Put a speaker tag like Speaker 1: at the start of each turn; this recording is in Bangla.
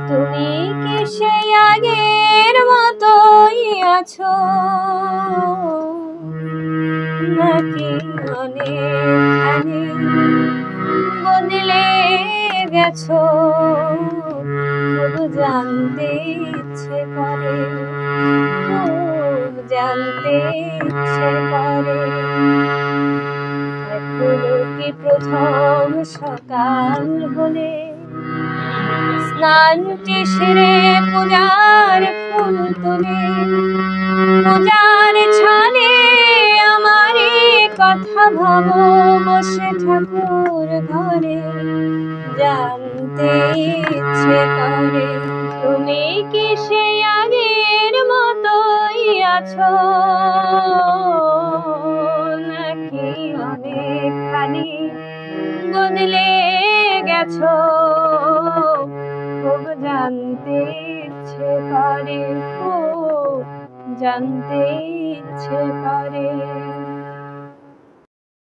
Speaker 1: তুমি কি সেই আগের মতোই আছো, নাকি অনেকখানি বদলে গেছো? খুব জানতে ইচ্ছে করে, খুব জানতে ইচ্ছে করে। এখনো কি প্রথম সকাল হলে স্নানটি সেরে পূজার ফুল তোলে, পূজার ছলে আমারই কথা ভাবো বসে ঠাকুর ঘরে। জানতে ইচ্ছে করে তুমি কি সেই আগের মতোই আছো, নাকি অনেকখানি বদলে গেছো? খুব জানতে ইচ্ছে করে, খুব জানতে ইচ্ছে করে।